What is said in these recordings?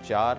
4,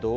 2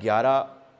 11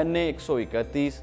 NA 131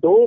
2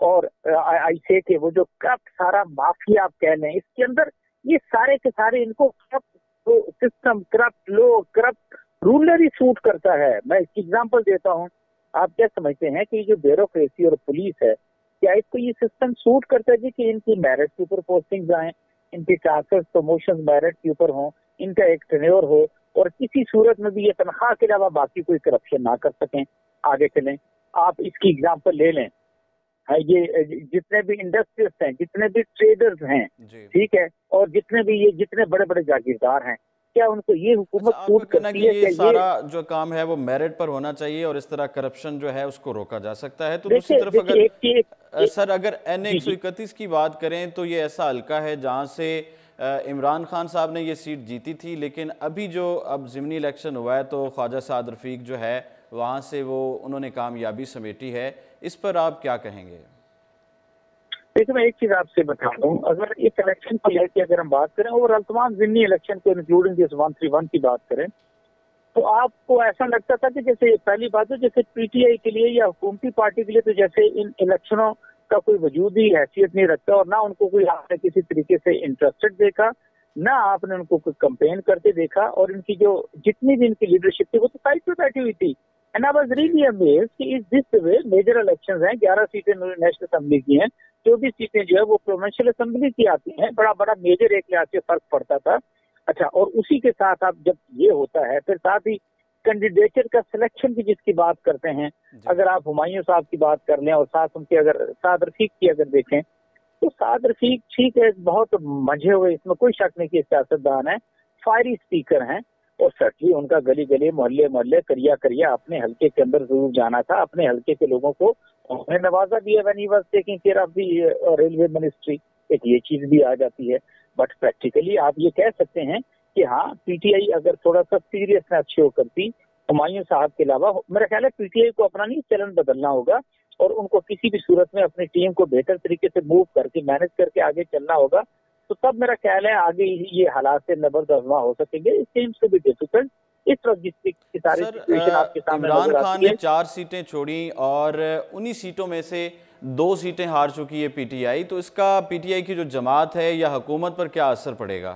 اور ایسے کہ وہ جو کرپٹ سارا مافیا آپ کہہ لیں، اس کے اندر یہ سارے کے سارے ان کو کرپٹ سسٹم، کرپٹ لو، کرپٹ رولر ہی سوٹ کرتا ہے۔ میں اس کی ایگزامپل دیتا ہوں، آپ کیا سمجھتے ہیں کہ یہ جو بیوروکریسی اور پولیس ہے، کیا اس کو یہ سسٹم سوٹ کرتا ہے جی کہ ان کی میرٹ کے اوپر پوسٹنگ آئیں، ان کی ٹرانسفر پروموشن میرٹ کے اوپر ہوں، ان کا ایک ٹینیور ہو، اور کسی صورت میں بھی یہ تنخواہ کے علاوہ باقی کوئی کرپشن نہ کر سکیں، آگے چلیں۔ آپ اس کی ایگزامپل لے لیں، یہ جتنے بھی انڈسٹریز ہیں، جتنے بھی ٹریڈرز ہیں، ٹھیک ہے، اور جتنے بڑے بڑے جاگیردار ہیں، کیا ان کو یہ حکومت آپ کا سوٹ کہنا ہے کرتی کہ ہے یہ کہ سارا جو کام ہے وہ میرٹ پر ہونا چاہیے اور اس طرح کرپشن جو ہے اس کو روکا جا سکتا ہے؟ تو دوسری طرف اگر N131 کی بات کریں تو یہ ایسا حلقہ ہے جہاں سے عمران خان صاحب نے یہ سیٹ جیتی تھی، لیکن ابھی جو ضمنی الیکشن ہوا ہے تو خواجہ سعد رفیق جو ہے وہاں سے انہوں نے کامیابی سمیٹی ہے، اس پر آپ کیا کہیں گے؟ دیکھیں میں ایک چیز آپ سے بتا دوں، اگر اس الیکشن کو لے کے اگر ہم بات کریں اور تمام ضمنی الیکشن کو انکلوڈنگ اس 131 کی بات کریں، تو آپ کو ایسا لگتا تھا کہ جیسے پہلی بات ہے جیسے پی ٹی آئی کے لیے یا حکومتی پارٹی کے لیے تو جیسے ان الیکشنوں کا کوئی وجود ہی حیثیت نہیں رکھتا، اور نہ ان کو کوئی آپ نے کسی طریقے سے انٹرسٹڈ دیکھا، نہ آپ نے ان کو کوئی کمپین کرتے دیکھا، اور ان کی جو جتنی بھی ان کی لیڈرشپ تھی وہ تو سائڈ پہ بیٹھی ہوئی تھی۔ And I was really amazed کہ اس دس وے میجر الیکشنز ہیں، 11 سیٹیں نیشنل اسمبلی کی ہیں، 24 سیٹیں جو ہے وہ پروونشل اسمبلی کی آتی ہیں، بڑا میجر ایک لحاظ سے فرق پڑتا تھا۔ اچھا، اور اسی کے ساتھ اب جب یہ ہوتا ہے پھر ساتھ ہی کینڈیڈیٹر کا سلیکشن کی جس کی بات کرتے ہیں، اگر آپ ہمایوں صاحب کی بات کر لیں اور ساتھ ان کے اگر سعد رفیق کی اگر دیکھیں تو سعد رفیق ٹھیک ہے بہت منجھے ہوئے، اس میں کوئی شک نہیں کہ سیاستدان ہیں، فائری اسپیکر ہیں، اور سچلی ان کا گلی گلی محلے کریا اپنے حلقے کے اندر ضرور جانا تھا، اپنے حلقے کے لوگوں کو انہوں نے نوازا بھی ہے when he was taking care of the railway ministry، ایک یہ چیز بھی آ جاتی ہے۔ بٹ پریکٹیکلی آپ یہ کہہ سکتے ہیں کہ ہاں پی ٹی آئی اگر تھوڑا سا سیریسنس شو کرتی ہمایوں صاحب کے علاوہ، میرا خیال ہے پی ٹی آئی کو اپنا نہیں چلن بدلنا ہوگا اور ان کو کسی بھی صورت میں اپنی ٹیم کو بہتر طریقے سے موو کر کے مینج کر کے آگے چلنا ہوگا، تو تب میرا خیال ہے آگے یہ حالات سے نبردازواں ہو سکیں گے۔ اس ٹیم سے بھی ڈیفیکلٹ اس وقت جس کی ساری سچویشن آپ کے سامنے عمران نظر آتی ہے۔ خان نے 4 سیٹیں چھوڑی اور انہی سیٹوں میں سے 2 سیٹیں ہار چکی ہے پی ٹی آئی، تو اس کا پی ٹی آئی کی جو جماعت ہے یا حکومت پر کیا اثر پڑے گا؟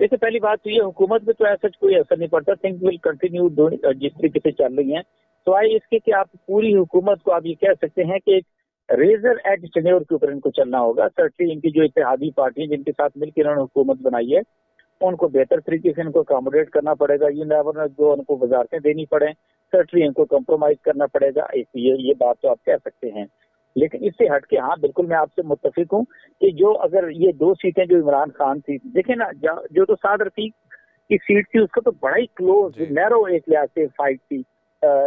دیکھیں پہلی بات تو یہ حکومت میں تو ایسا کوئی اثر نہیں پڑتا، تھنگز ول کنٹینیو جس طریقے سے چل رہی ہیں، سوائے اس کے کہ آپ پوری حکومت کو آپ یہ کہہ سکتے ہیں کہ ایک ریزر ایج ٹینیور کے اوپر ان کو چلنا ہوگا۔ سرٹلی ان کی جو اتحادی پارٹی جن کے ساتھ مل کے انہوں نے حکومت بنائی ہے ان کو بہتر طریقے سے ان کو اکاموڈیٹ کرنا پڑے گا، یہ نیور جو ان کو وزارتیں دینی پڑیں، سرٹلی ان کو کمپرومائز کرنا پڑے گا، یہ بات تو آپ کہہ سکتے ہیں۔ لیکن اس سے ہٹ کے ہاں بالکل میں آپ سے متفق ہوں کہ جو اگر یہ 2 سیٹیں جو عمران خان تھی، دیکھیں نا جو تو سعد رفیق کی سیٹ تھی اس کا تو بڑا ہی کلوز نیرو ایک لحاظ سے فائٹ تھی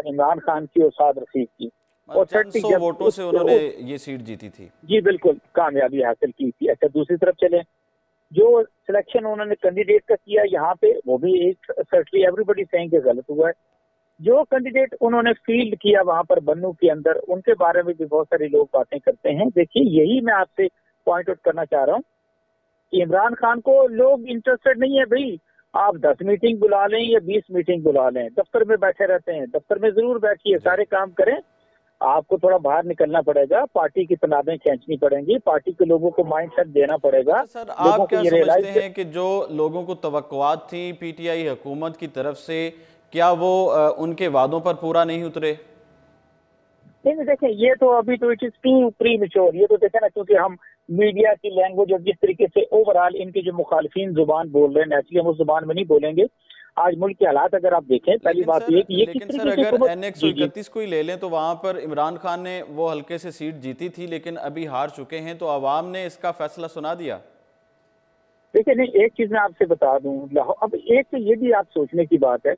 عمران خان کی اور سعد رفیق کی، اور چند 100 ووٹوں سے انہوں نے یہ سیٹ جیتی تھی۔ جی بالکل کامیابی حاصل کی تھی۔ اچھا دوسری طرف چلیں، جو سلیکشن انہوں نے کینڈیڈیٹ کا کیا یہاں پہ وہ بھی ایک سرٹلی ایوری بڈی سینگ کہ غلط ہوا ہے۔ جو کینڈیڈیٹ انہوں نے فیلڈ کیا وہاں پر بنو کے اندر ان کے بارے میں بھی بہت سارے لوگ باتیں کرتے ہیں۔ دیکھیے یہی میں آپ سے پوائنٹ آؤٹ کرنا چاہ رہا ہوں کہ عمران خان کو لوگ انٹرسٹڈ نہیں ہے، بھائی آپ 10 میٹنگ بلا لیں یا 20 میٹنگ بلا لیں، دفتر میں بیٹھے رہتے ہیں، دفتر میں ضرور بیٹھیے، سارے کام کریں، آپ کو تھوڑا باہر نکلنا پڑے گا، پارٹی کی تنابیں کھینچنی پڑیں گی، پارٹی کے لوگوں کو مائنڈ سیٹ دینا پڑے گا۔ سر آپ کیا سمجھتے ہیں کہ جو لوگوں کو توقعات تھیں پی ٹی آئی حکومت کی طرف سے، کیا وہ ان کے وعدوں پر پورا نہیں اترے؟ نہیں دیکھیں یہ تو ابھی تو اٹ از ٹو پری میچور، یہ تو دیکھیں نا کیونکہ ہم میڈیا کی لینگویج اور جس طریقے سے اوورآل ان کے جو مخالفین زبان بول رہے ہیں نیچرلی ہم اس زبان میں نہیں بولیں گے۔ آج ملک کے حالات اگر آپ دیکھیں پہلی بات یہ کہ یہ لیکن سر اگر N131 کو ہی لے لیں تو وہاں پر عمران خان نے وہ حلقے سے سیٹ جیتی تھی لیکن ابھی ہار چکے ہیں، تو عوام نے اس کا فیصلہ سنا دیا۔ دیکھیں نہیں ایک چیز میں آپ سے بتا دوں، اب ایک تو یہ بھی آپ سوچنے کی بات ہے،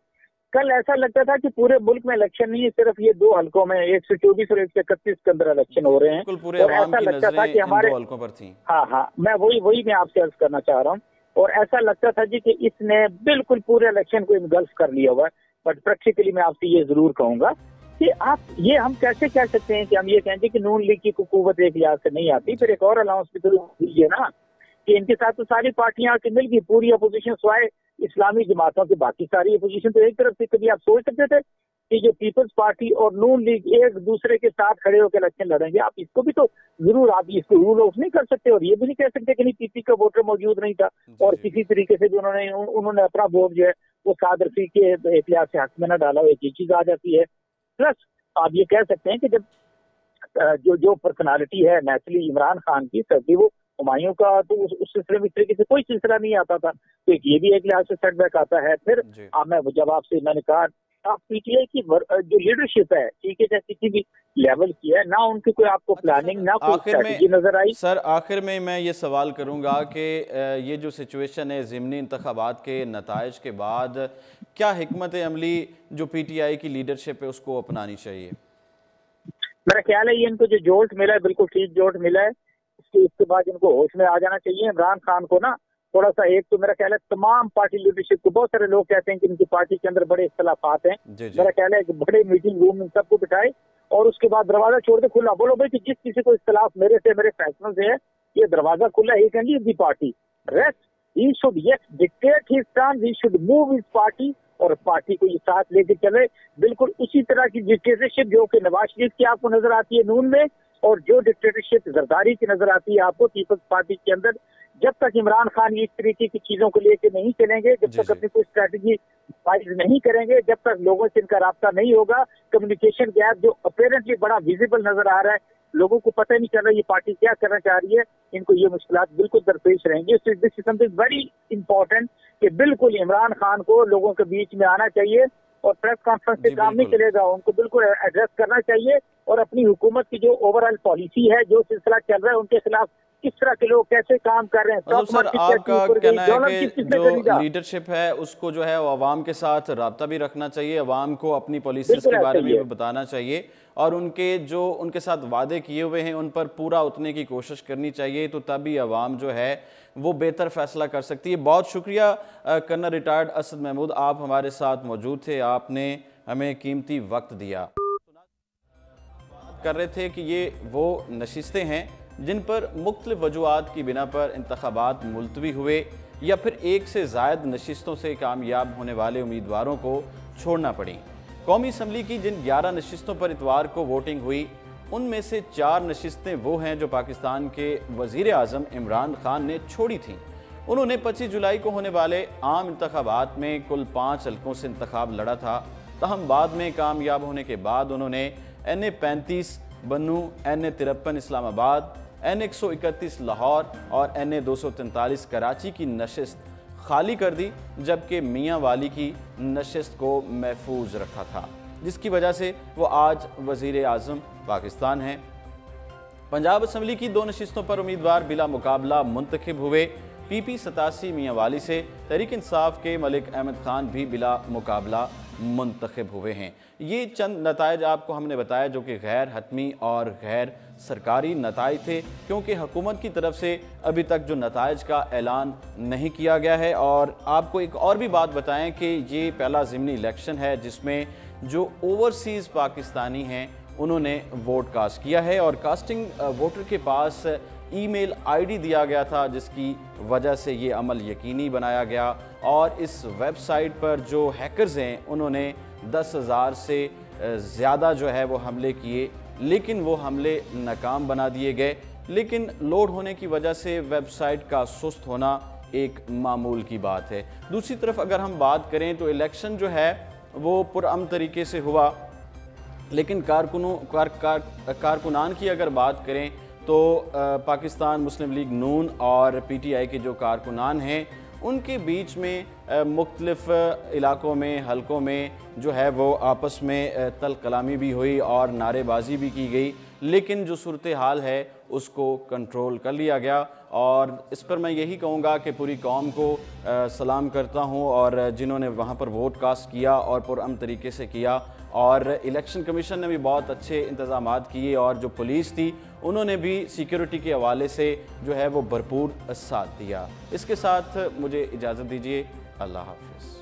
کل ایسا لگتا تھا کہ پورے ملک میں الیکشن نہیں ہے، صرف یہ 2 حلقوں میں 124 اور 131 کے اندر الیکشن ہو رہے ہیں، پورے عوام کی نظریں ان 2 حلقوں پر تھیں۔ ہاں میں وہی میں آپ سے عرض کرنا چاہ رہا ہوں، اور ایسا لگتا تھا جی کہ اس نے بالکل پورے الیکشن کو انگلف کر لیا ہوا ہے۔ بٹ پریکٹیکلی میں آپ سے یہ ضرور کہوں گا کہ آپ یہ ہم کیسے کہہ سکتے ہیں کہ ہم یہ کہیں گے کہ نون لیگ کی قوت ایک لحاظ سے نہیں آتی، پھر ایک اور الاؤنس بھی ضرور دیجیے نا کہ ان کے ساتھ تو ساری پارٹیاں آ کے مل گئی، پوری اپوزیشن سوائے اسلامی جماعتوں کی باقی ساری اپوزیشن تو ایک طرف سے، کبھی آپ سوچ سکتے تھے کہ جو پیپلز پارٹی اور نون لیگ ایک دوسرے کے ساتھ کھڑے ہو کے الیکشن لڑیں گے. آپ اس کو بھی تو ضرور آپ اس کو رول آؤٹ نہیں کر سکتے, اور یہ بھی نہیں کہہ سکتے کہ نہیں پی پی کا ووٹر موجود نہیں تھا اور کسی طریقے سے بھی انہوں نے اپنا ووٹ جو ہے وہ سعد رفیق کے احتیاط سے حق میں نہ ڈالا ہو. ایک یہ چیز آ جاتی ہے. پلس آپ یہ کہہ سکتے ہیں کہ جب جو پرسنالٹی ہے نیچرلی عمران خان کی سردی وہ ہمایوں کا, تو اس سلسلے میں اس طریقے سے کوئی سلسلہ نہیں آتا تھا, تو یہ بھی ایک لحاظ سے سیٹ بیک آتا ہے. پھر جب میں نے کہا آپ پی ٹی آئی کی جو لیڈرشپ ہے, ٹھیک ہے, چاہے کسی بھی لیول کی ہے, نہ ان کی کوئی آپ کو پلاننگ نہ کوئی اسٹریٹجی نظر آئی. سر آخر میں یہ سوال کروں گا کہ یہ جو سچویشن ہے ضمنی انتخابات کے نتائج کے بعد, کیا حکمت عملی جو پی ٹی آئی کی لیڈرشپ ہے اس کو اپنانی چاہیے؟ میرا خیال ہے یہ ان کو جو جوٹ ملا ہے بالکل ٹھیک جوٹ ملا ہے. اس کے بعد ان کو ہوش میں آ جانا چاہیے. عمران خان کو نا تھوڑا سا, ایک تو میرا خیال ہے تمام پارٹی لیڈرشپ کو, بہت سارے لوگ کہتے ہیں کہ ان کی پارٹی کے اندر بڑے اختلافات ہیں, میرا خیال ہے کہ بڑے میٹنگ روم ان سب کو بٹھائے اور اس کے بعد دروازہ چھوڑ دے کھلا. بولو بھائی کہ جس کسی کو اختلاف میرے فیصلوں سے ہے, یہ دروازہ کھلا ہی کہیں گی the party. Rest he should yes dictate his term, he should move his party, اور پارٹی کو یہ ساتھ لے کے چلے. بالکل اسی طرح کی ڈکٹیٹرشپ جو کہ نواز شریف کی آپ کو نظر آتی ہے نون میں, اور جو ڈکٹیٹرشپ زرداری کی نظر آتی ہے آپ کو پیپلز پارٹی کے اندر. جب تک عمران خان اس طریقے کی چیزوں کو لے کے نہیں چلیں گے, جب تک اپنی کوئی اسٹریٹجی فائز نہیں کریں گے, جب تک لوگوں سے ان کا رابطہ نہیں ہوگا, کمیونیکیشن گیپ جو اپیرنٹلی بڑا ویزیبل نظر آ رہا ہے, لوگوں کو پتہ نہیں چل رہا یہ پارٹی کیا کرنا چاہ رہی ہے, ان کو یہ مشکلات بالکل درپیش رہیں گے. دس از سمتھنگ ویری امپورٹنٹ کہ بالکل عمران خان کو لوگوں کے بیچ میں آنا چاہیے, اور پریس کانفرنس سے کام نہیں چلے گا, ان کو بالکل ایڈریس کرنا چاہیے, اور اپنی حکومت کی جو اوور آل پالیسی ہے, جو سلسلہ چل رہا ہے, ان کے خلاف کس طرح کے لوگ کیسے کام کر رہے ہیں. مطلب سر آپ کا کہنا ہے کہ جو لیڈرشپ ہے اس کو جو ہے وہ عوام کے ساتھ رابطہ بھی رکھنا چاہیے, عوام کو اپنی پالیسیز کے بارے میں بھی بتانا چاہیے, اور ان کے ساتھ وعدے کیے ہوئے ہیں ان پر پورا اترنے کی کوشش کرنی چاہیے, تو تبھی عوام جو ہے وہ بہتر فیصلہ کر سکتی ہے. بہت شکریہ کرنل ریٹائرڈ اسد محمود, آپ ہمارے ساتھ موجود تھے, آپ نے ہمیں قیمتی وقت دیا. کر رہے تھے کہ یہ وہ نشستیں ہیں جن پر مختلف وجوہات کی بنا پر انتخابات ملتوی ہوئے, یا پھر ایک سے زائد نشستوں سے کامیاب ہونے والے امیدواروں کو چھوڑنا پڑی. قومی اسمبلی کی جن 11 نشستوں پر اتوار کو ووٹنگ ہوئی, ان میں سے 4 نشستیں وہ ہیں جو پاکستان کے وزیر اعظم عمران خان نے چھوڑی تھیں. انہوں نے 25 جولائی کو ہونے والے عام انتخابات میں کل 5 حلقوں سے انتخاب لڑا تھا, تاہم بعد میں کامیاب ہونے کے بعد انہوں نے این اے 35 بنو, این اے 53 اسلام آباد, این 131 لاہور اور این اے 243 کراچی کی نشست خالی کر دی, جبکہ میاں والی کی نشست کو محفوظ رکھا تھا, جس کی وجہ سے وہ آج وزیر اعظم پاکستان ہیں. پنجاب اسمبلی کی 2 نشستوں پر امیدوار بلا مقابلہ منتخب ہوئے. پی پی 87 میاں والی سے, تحریک انصاف کے ملک احمد خان بھی بلا مقابلہ منتخب ہوئے ہیں. یہ چند نتائج آپ کو ہم نے بتایا جو کہ غیر حتمی اور غیر سرکاری نتائج تھے, کیونکہ حکومت کی طرف سے ابھی تک جو نتائج کا اعلان نہیں کیا گیا ہے. اور آپ کو ایک اور بھی بات بتائیں کہ یہ پہلا ضمنی الیکشن ہے جس میں جو اوورسیز پاکستانی ہیں انہوں نے ووٹ کاسٹ کیا ہے, اور کاسٹنگ ووٹر کے پاس ای میل آئی ڈی دیا گیا تھا, جس کی وجہ سے یہ عمل یقینی بنایا گیا. اور اس ویب سائٹ پر جو ہیکرز ہیں انہوں نے 10,000 سے زیادہ جو ہے وہ حملے کیے, لیکن وہ حملے ناکام بنا دیے گئے. لیکن لوڈ ہونے کی وجہ سے ویب سائٹ کا سست ہونا ایک معمول کی بات ہے. دوسری طرف اگر ہم بات کریں تو الیکشن جو ہے وہ پرامن طریقے سے ہوا, لیکن کارکنان کی اگر بات کریں تو پاکستان مسلم لیگ نون اور پی ٹی آئی کے جو کارکنان ہیں ان کے بیچ میں مختلف علاقوں میں حلقوں میں جو ہے وہ آپس میں تل کلامی بھی ہوئی اور نعرے بازی بھی کی گئی, لیکن جو صورتحال ہے اس کو کنٹرول کر لیا گیا. اور اس پر میں یہی کہوں گا کہ پوری قوم کو سلام کرتا ہوں, اور جنہوں نے وہاں پر ووٹ کاسٹ کیا اور پرامن طریقے سے کیا, اور الیکشن کمیشن نے بھی بہت اچھے انتظامات کیے, اور جو پولیس تھی انہوں نے بھی سیکیورٹی کے حوالے سے جو ہے وہ بھرپور ساتھ دیا. اس کے ساتھ مجھے اجازت دیجیے, اللہ حافظ.